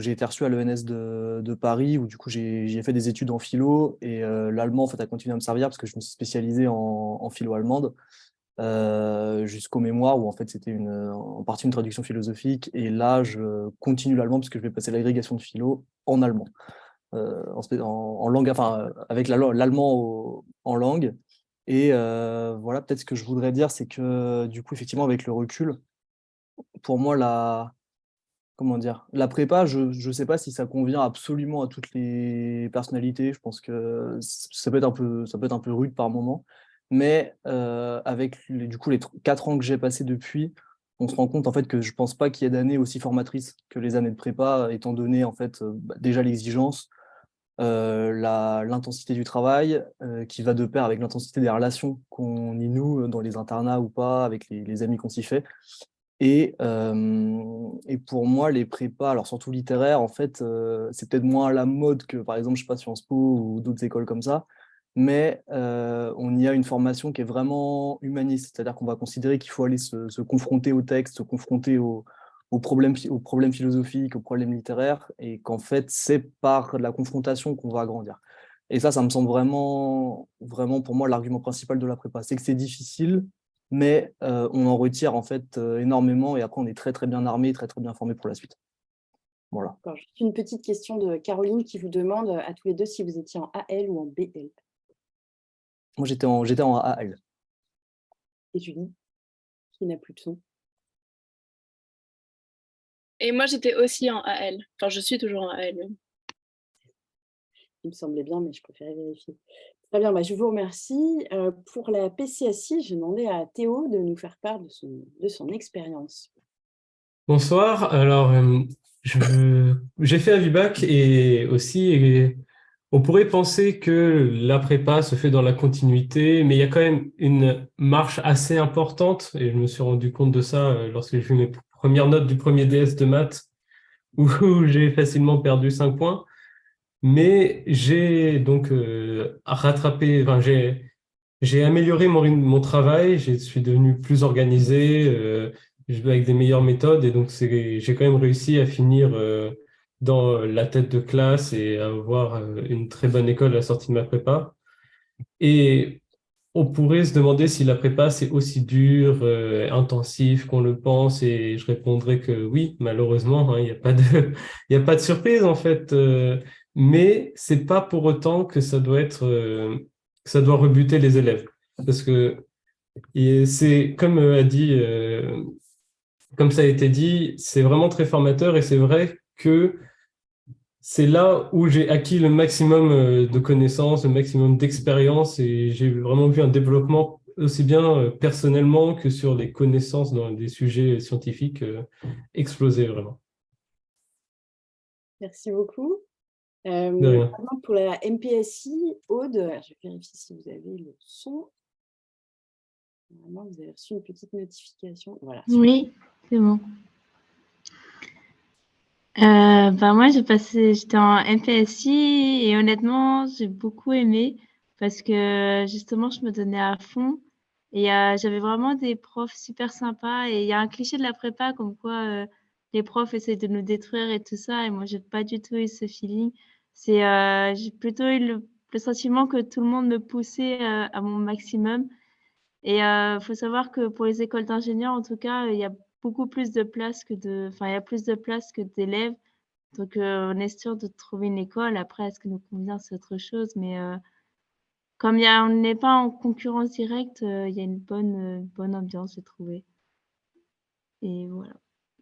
j'ai été reçu à l'ENS de Paris, où du coup j'ai fait des études en philo, et l'allemand en fait a continué à me servir parce que je me suis spécialisé en philo allemande jusqu'au mémoire, où en fait c'était en partie une traduction philosophique, et là je continue l'allemand parce que je vais passer l'agrégation de philo en allemand, en langue, enfin avec l'allemand en langue. Et voilà, peut-être ce que je voudrais dire, c'est que du coup effectivement avec le recul, pour moi comment dire? La prépa, je ne sais pas si ça convient absolument à toutes les personnalités. Je pense que ça peut être un peu rude par moment. Mais avec les 4 ans que j'ai passés depuis, on se rend compte en fait que je pense pas qu'il y ait d'années aussi formatrices que les années de prépa, étant donné en fait déjà l'exigence, l'intensité du travail, qui va de pair avec l'intensité des relations qu'on y noue dans les internats ou pas, avec les amis qu'on s'y fait. Et pour moi, les prépas, alors surtout littéraires, en fait, c'est peut-être moins à la mode que, par exemple, je sais pas, Sciences Po ou d'autres écoles comme ça, mais on y a une formation qui est vraiment humaniste, c'est-à-dire qu'on va considérer qu'il faut aller se confronter au texte, se confronter aux problèmes philosophiques, aux problèmes littéraires, et qu'en fait, c'est par la confrontation qu'on va grandir. Et ça me semble vraiment pour moi l'argument principal de la prépa. C'est que c'est difficile, mais on en retire en fait énormément, et après on est très bien armé, très bien formé pour la suite. Voilà. Encore juste une petite question de Caroline qui vous demande à tous les deux si vous étiez en AL ou en BL. Moi j'étais en AL. Et Julie, qui n'a plus de son. Et moi, j'étais aussi en AL. Enfin, je suis toujours en AL. Il me semblait bien, mais je préférais vérifier. Très bien, je vous remercie. Pour la PCSI, je demandais à Théo de nous faire part de son expérience. Bonsoir. Alors, j'ai fait Avibac et aussi, on pourrait penser que la prépa se fait dans la continuité, mais il y a quand même une marche assez importante, et je me suis rendu compte de ça lorsque j'ai vu mes premières notes du premier DS de maths, où j'ai facilement perdu 5 points. Mais j'ai donc rattrapé, enfin, j'ai amélioré mon travail, je suis devenu plus organisé, avec des meilleures méthodes, et donc j'ai quand même réussi à finir dans la tête de classe et à avoir une très bonne école à la sortie de ma prépa. Et on pourrait se demander si la prépa c'est aussi dur, intensif qu'on le pense, et je répondrais que oui, malheureusement, hein, il n'y a pas de, il y a pas de surprise en fait, mais c'est pas pour autant que ça doit être, que ça doit rebuter les élèves, parce que c'est comme comme ça a été dit, c'est vraiment très formateur, et c'est vrai que c'est là où j'ai acquis le maximum de connaissances, le maximum d'expérience, et j'ai vraiment vu un développement aussi bien personnellement que sur les connaissances dans des sujets scientifiques exploser vraiment. Merci beaucoup. De rien. Maintenant, pour la MPSI, Aude, je vais vérifier si vous avez le son. Normalement, vous avez reçu une petite notification. Voilà. Oui, c'est bon. Moi, j'étais en MPSI et honnêtement, j'ai beaucoup aimé parce que justement, je me donnais à fond et j'avais vraiment des profs super sympas, et il y a un cliché de la prépa comme quoi les profs essaient de nous détruire et tout ça, et moi, j'ai pas du tout eu ce feeling. J'ai plutôt eu le sentiment que tout le monde me poussait à mon maximum. Et faut savoir que pour les écoles d'ingénieurs, en tout cas, il y a beaucoup plus de places il y a plus de places que d'élèves. Donc, on est sûr de trouver une école. Après, est-ce que nous convient, c'est autre chose. Mais comme on n'est pas en concurrence directe, il y a une bonne ambiance, j'ai trouvé. Et voilà.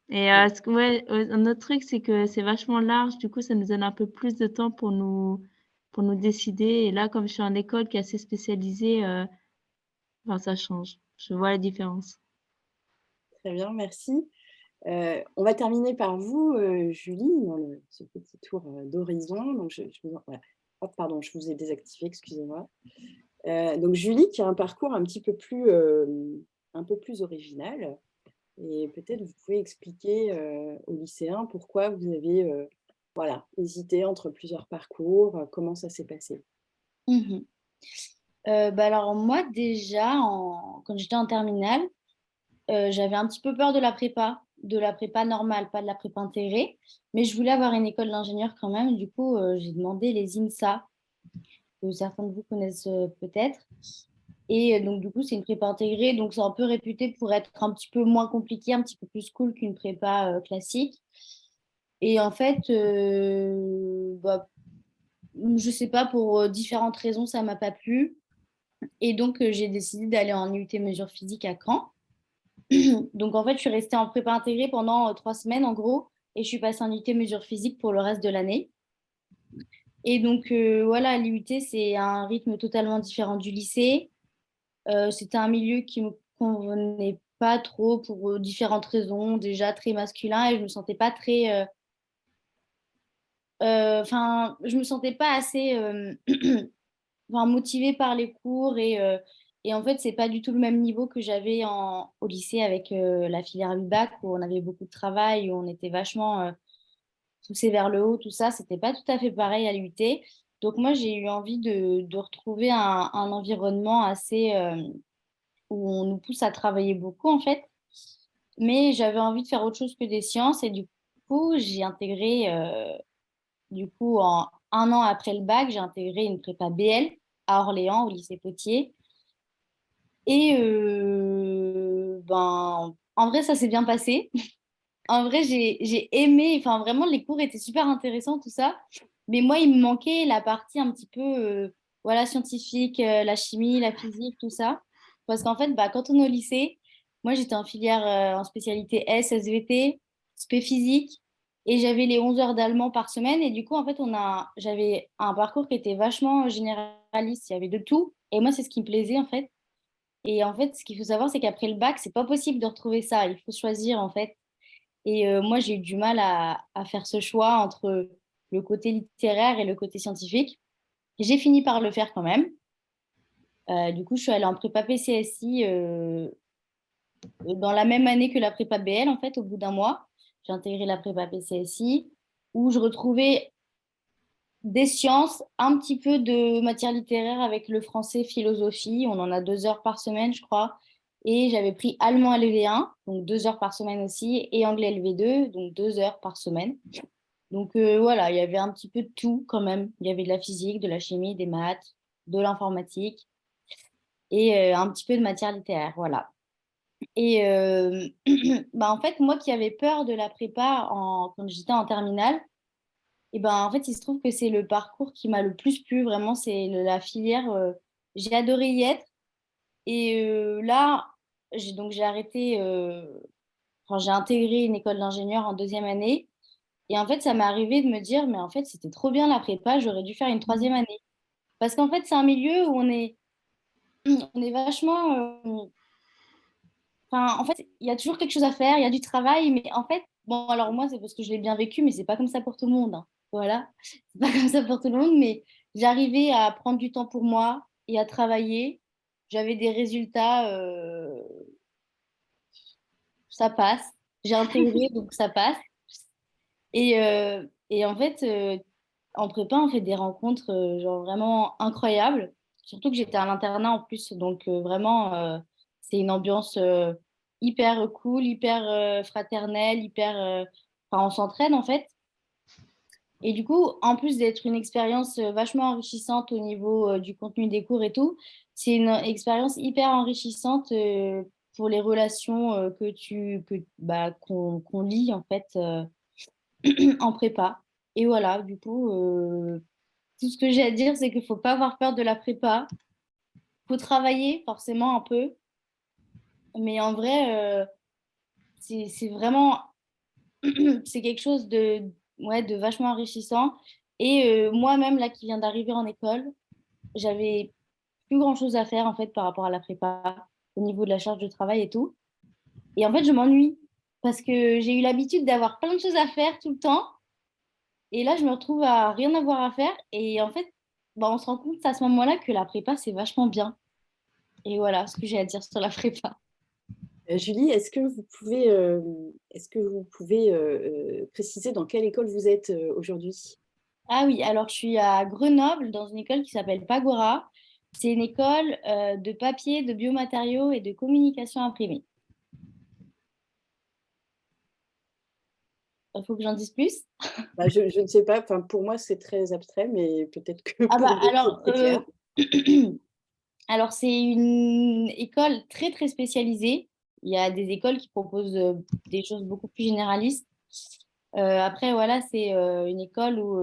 Et un autre truc, c'est que c'est vachement large. Du coup, ça nous donne un peu plus de temps pour nous décider. Et là, comme je suis en école qui est assez spécialisée, ça change. Je vois la différence. Très bien, merci. On va terminer par vous, Julie, dans ce petit tour d'horizon. Donc, voilà. Hop, pardon, je vous ai désactivé, excusez-moi. Donc, Julie, qui a un parcours un peu plus original. Et peut-être vous pouvez expliquer aux lycéens pourquoi vous avez hésité entre plusieurs parcours, comment ça s'est passé. Mhm. Alors moi déjà, quand j'étais en terminale, j'avais un petit peu peur de la prépa normale, pas de la prépa intégrée, mais je voulais avoir une école d'ingénieur quand même. Du coup, j'ai demandé les INSA, que certains de vous connaissent peut-être. Et donc du coup, c'est une prépa intégrée, donc c'est un peu réputé pour être un petit peu moins compliqué, un petit peu plus cool qu'une prépa classique. Et en fait, je sais pas, pour différentes raisons, ça m'a pas plu. Et donc, j'ai décidé d'aller en UT mesures physiques à Caen. Donc, en fait, je suis restée en prépa intégrée pendant 3 semaines, en gros, et je suis passée en UT mesures physiques pour le reste de l'année. Et donc, voilà, l'UT, c'est un rythme totalement différent du lycée. C'était un milieu qui me convenait pas trop pour différentes raisons, déjà très masculin, et je me sentais pas très... je me sentais pas assez motivée par les cours et en fait, c'est pas du tout le même niveau que j'avais au lycée avec la filière bac où on avait beaucoup de travail, où on était vachement poussé vers le haut, tout ça. C'était pas tout à fait pareil à l'UT. Donc moi, j'ai eu envie de retrouver un environnement assez où on nous pousse à travailler beaucoup en fait. Mais j'avais envie de faire autre chose que des sciences et du coup, j'ai intégré, en un an après le bac, j'ai intégré une prépa BL à Orléans, au lycée Potier. Et en vrai, ça s'est bien passé. En vrai, j'ai aimé, enfin vraiment, les cours étaient super intéressants, tout ça. Mais moi, il me manquait la partie un petit peu scientifique, la chimie, la physique, tout ça. Parce qu'en fait, quand on est au lycée, moi, j'étais en filière en spécialité S, SVT, spé physique, et j'avais les 11 heures d'allemand par semaine. Et du coup, en fait, j'avais un parcours qui était vachement généraliste. Il y avait de tout. Et moi, c'est ce qui me plaisait, en fait. Et en fait, ce qu'il faut savoir, c'est qu'après le bac, c'est pas possible de retrouver ça. Il faut choisir, en fait. Et moi, j'ai eu du mal à faire ce choix entre le côté littéraire et le côté scientifique. J'ai fini par le faire quand même. Du coup, je suis allée en prépa PCSI dans la même année que la prépa BL, en fait, au bout d'un mois. J'ai intégré la prépa PCSI où je retrouvais des sciences, un petit peu de matière littéraire avec le français, philosophie. On en a 2 heures par semaine, je crois. Et j'avais pris allemand LV1, donc 2 heures par semaine aussi, et anglais LV2, donc 2 heures par semaine. Donc voilà, il y avait un petit peu de tout quand même. Il y avait de la physique, de la chimie, des maths, de l'informatique et un petit peu de matière littéraire, voilà. Et en fait, moi qui avais peur de la prépa quand j'étais en terminale, et en fait, il se trouve que c'est le parcours qui m'a le plus plu, vraiment, c'est la filière. J'ai adoré y être. Et là, j'ai arrêté, j'ai intégré une école d'ingénieur en deuxième année. Et en fait, ça m'est arrivé de me dire, mais en fait, c'était trop bien la prépa, j'aurais dû faire une troisième année. Parce qu'en fait, c'est un milieu où on est vachement. En fait, il y a toujours quelque chose à faire, il y a du travail, mais en fait, bon, alors moi, c'est parce que je l'ai bien vécu, mais c'est pas comme ça pour tout le monde, hein. Voilà, c'est pas comme ça pour tout le monde, mais j'arrivais à prendre du temps pour moi et à travailler. J'avais des résultats, ça passe. J'ai intégré, donc ça passe. Et en fait, en prépa, on fait des rencontres genre vraiment incroyables. Surtout que j'étais à l'internat en plus, donc vraiment, c'est une ambiance hyper cool, hyper fraternelle, on s'entraide en fait. Et du coup, en plus d'être une expérience vachement enrichissante au niveau du contenu des cours et tout, c'est une expérience hyper enrichissante pour les relations qu'on lit en fait. en prépa. Et voilà, du coup, tout ce que j'ai à dire, c'est qu'il ne faut pas avoir peur de la prépa. Il faut travailler forcément un peu. Mais en vrai, c'est vraiment c'est quelque chose ouais, de vachement enrichissant. Et moi-même, là, qui viens d'arriver en école, j'avais plus grand-chose à faire, en fait, par rapport à la prépa, au niveau de la charge de travail et tout. Et en fait, je m'ennuie parce que j'ai eu l'habitude d'avoir plein de choses à faire tout le temps. Et là, je me retrouve à rien avoir à faire. Et en fait, bah, on se rend compte à ce moment-là que la prépa, c'est vachement bien. Et voilà ce que j'ai à dire sur la prépa. Julie, est-ce que vous pouvez préciser dans quelle école vous êtes aujourd'hui? Ah oui, alors je suis à Grenoble dans une école qui s'appelle Pagora. C'est une école de papier, de biomatériaux et de communication imprimée. Il faut que j'en dise plus. Bah, je ne sais pas, enfin, pour moi c'est très abstrait, mais peut-être que Ah pour bah d'autres c'est clair. alors c'est une école très très spécialisée. Il y a des écoles qui proposent des choses beaucoup plus généralistes. Après voilà, c'est une école où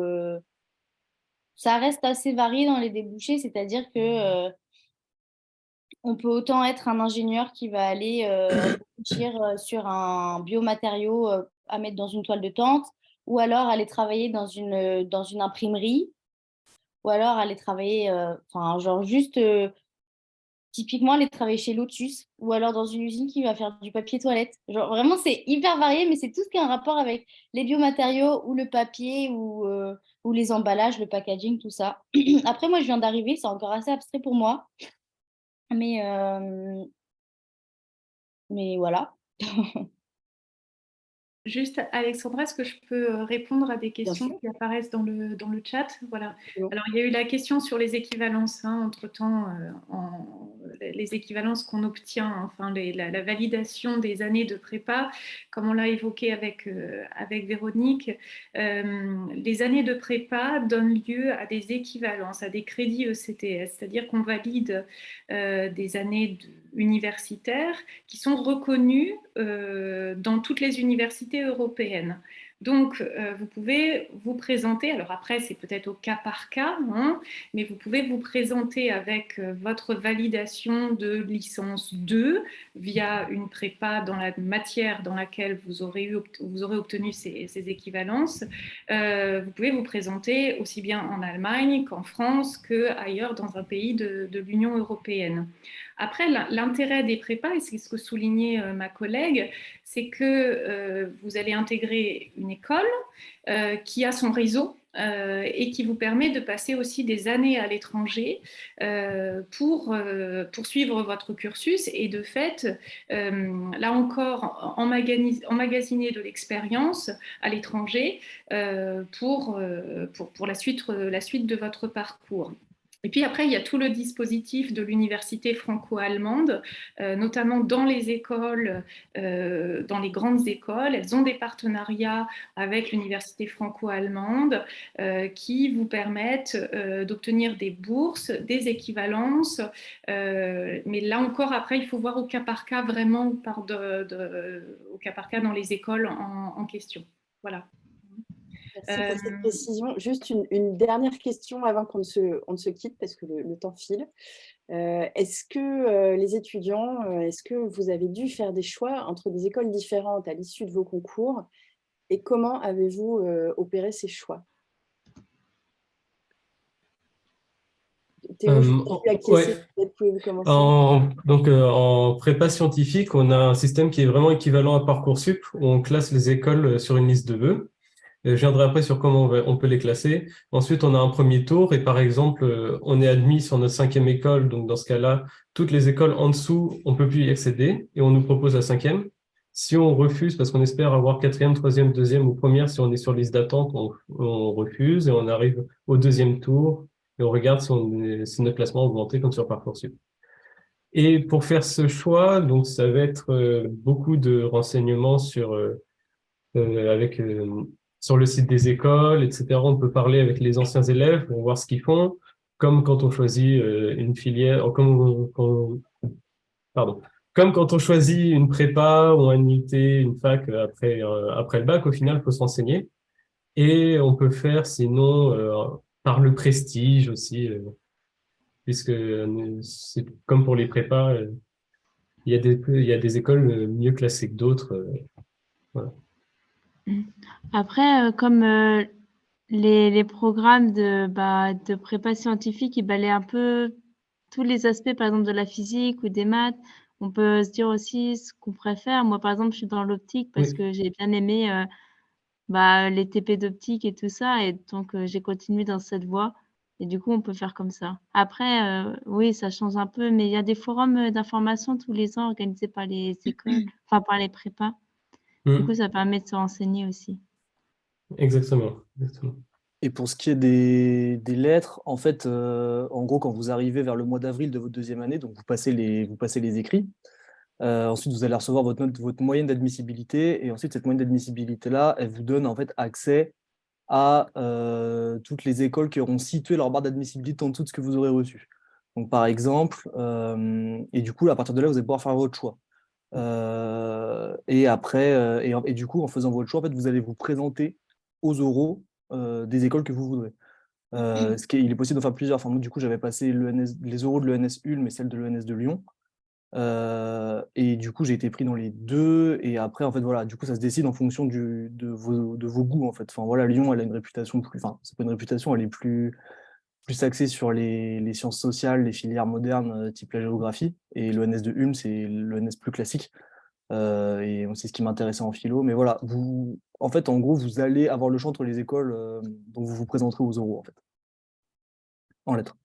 ça reste assez varié dans les débouchés, c'est-à-dire que on peut autant être un ingénieur qui va aller réfléchir sur un biomatériau à mettre dans une toile de tente, ou alors aller travailler dans une imprimerie, ou alors aller travailler, enfin, genre juste typiquement aller travailler chez Lotus, ou alors dans une usine qui va faire du papier toilette. Genre vraiment, c'est hyper varié, mais c'est tout ce qui a un rapport avec les biomatériaux ou le papier ou les emballages, le packaging, tout ça. Après, moi, je viens d'arriver, c'est encore assez abstrait pour moi, mais, euh, mais voilà. Juste, Alexandra, est-ce que je peux répondre à des Bien questions sûr. qui apparaissent dans le chat? Voilà. Bon. Alors, il y a eu la question sur les équivalences, hein, entre-temps, les équivalences qu'on obtient, enfin, la validation des années de prépa, comme on l'a évoqué avec Véronique. Les années de prépa donnent lieu à des équivalences, à des crédits ECTS, c'est-à-dire qu'on valide des années universitaires qui sont reconnues dans toutes les universités européennes. Donc, vous pouvez vous présenter, alors après, c'est peut-être au cas par cas, hein, mais vous pouvez vous présenter avec votre validation de licence 2 via une prépa dans la matière dans laquelle vous aurez obtenu ces équivalences. Vous pouvez vous présenter aussi bien en Allemagne qu'en France, qu'ailleurs dans un pays de l'Union européenne. Après, l'intérêt des prépas, et c'est ce que soulignait ma collègue, c'est que vous allez intégrer une école qui a son réseau et qui vous permet de passer aussi des années à l'étranger pour poursuivre votre cursus et de fait, là encore, emmagasiner de l'expérience à l'étranger pour la suite de votre parcours. Et puis après, il y a tout le dispositif de l'université franco-allemande, notamment dans les écoles, dans les grandes écoles. Elles ont des partenariats avec l'université franco-allemande qui vous permettent d'obtenir des bourses, des équivalences. Mais là encore, après, il faut voir au cas par cas, vraiment au cas par cas dans les écoles en question. Voilà. Merci pour cette précision. Juste une dernière question avant qu'on ne se quitte parce que le temps file. Est-ce que les étudiants, est-ce que vous avez dû faire des choix entre des écoles différentes à l'issue de vos concours et comment avez-vous opéré ces choix? Théo, je vous ai acquiescé, Ouais. peut-être pouvez-vous commencer. En prépa scientifique, on a un système qui est vraiment équivalent à Parcoursup, où on classe les écoles sur une liste de vœux. Je viendrai après sur comment on peut les classer. Ensuite, on a un premier tour et par exemple, on est admis sur notre 5e école. Donc, dans ce cas-là, toutes les écoles en dessous, on ne peut plus y accéder et on nous propose la 5e. Si on refuse, parce qu'on espère avoir 4e, 3e, 2e ou première, si on est sur liste d'attente, on refuse et on arrive au 2e tour et on regarde si notre classement a augmenté comme sur Parcoursup. Et pour faire ce choix, donc ça va être beaucoup de renseignements sur le site des écoles, etc. On peut parler avec les anciens élèves pour voir ce qu'ils font, comme quand on choisit une filière, pardon, comme quand on choisit une prépa ou un UT, une fac après le bac, au final, il faut se renseigner. Et on peut faire sinon par le prestige aussi, puisque c'est comme pour les prépas, il y a des écoles mieux classées que d'autres. Voilà. Après, comme les programmes de prépa scientifique, ils balaient un peu tous les aspects, par exemple de la physique ou des maths. On peut se dire aussi ce qu'on préfère. Moi, par exemple, je suis dans l'optique parce Oui, que j'ai bien aimé les TP d'optique et tout ça, et donc j'ai continué dans cette voie. Et du coup, on peut faire comme ça. Après, oui, ça change un peu, mais il y a des forums d'information tous les ans organisés par les écoles, enfin par les prépas. Du coup, mm, ça permet de se renseigner aussi. exactement, exactement. Et pour ce qui est des lettres, en fait, en gros, quand vous arrivez vers le mois d'avril de votre deuxième année, donc vous passez les écrits. Ensuite, vous allez recevoir votre note, votre moyenne d'admissibilité. Et ensuite, cette moyenne d'admissibilité-là, elle vous donne en fait accès à toutes les écoles qui auront situé leur barre d'admissibilité en dessous de ce que vous aurez reçu. Donc, par exemple, et du coup, à partir de là, vous allez pouvoir faire votre choix. Et après, et du coup, en faisant votre choix, en fait, vous allez vous présenter aux oraux des écoles que vous voudrez. Il est possible de faire plusieurs. Enfin, moi, du coup, j'avais passé les oraux de l'ENS Ulm et celle de l'ENS de Lyon. Et du coup, j'ai été pris dans les deux. Et après, en fait, voilà, du coup, ça se décide en fonction de vos goûts, en fait. Enfin, voilà, Lyon, elle a une réputation plus. Enfin, c'est pas une réputation, elle est plus axée sur les sciences sociales, les filières modernes, type la géographie. Et l'ENS de Ulm, c'est l'ENS plus classique. Et c'est ce qui m'intéressait en philo. Mais voilà, en fait, en gros, vous allez avoir le choix entre les écoles dont vous vous présenterez aux oraux, en fait, en lettres.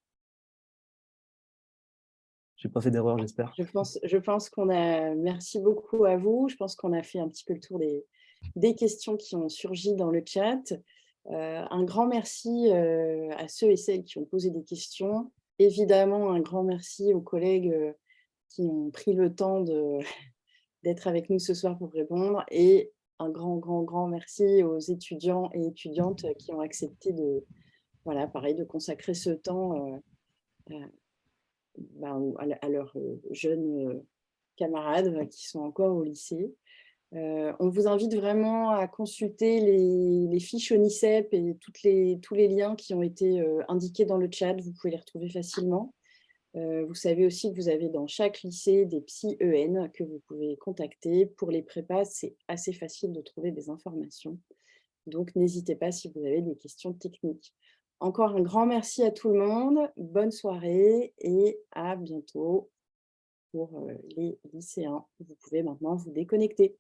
J'ai pas fait d'erreur, j'espère. Je pense qu'on a. Merci beaucoup à vous. Je pense qu'on a fait un petit peu le tour des questions qui ont surgi dans le chat. Un grand merci à ceux et celles qui ont posé des questions. Évidemment, un grand merci aux collègues qui ont pris le temps d'être avec nous ce soir pour répondre. Et un grand merci aux étudiants et étudiantes qui ont accepté de consacrer ce temps à leurs jeunes camarades qui sont encore au lycée. On vous invite vraiment à consulter les fiches ONICEP et tous les liens qui ont été indiqués dans le chat. Vous pouvez les retrouver facilement. Vous savez aussi que vous avez dans chaque lycée des psy-EN que vous pouvez contacter. Pour les prépas, c'est assez facile de trouver des informations. Donc, n'hésitez pas si vous avez des questions techniques. Encore un grand merci à tout le monde. Bonne soirée et à bientôt pour les lycéens. Vous pouvez maintenant vous déconnecter.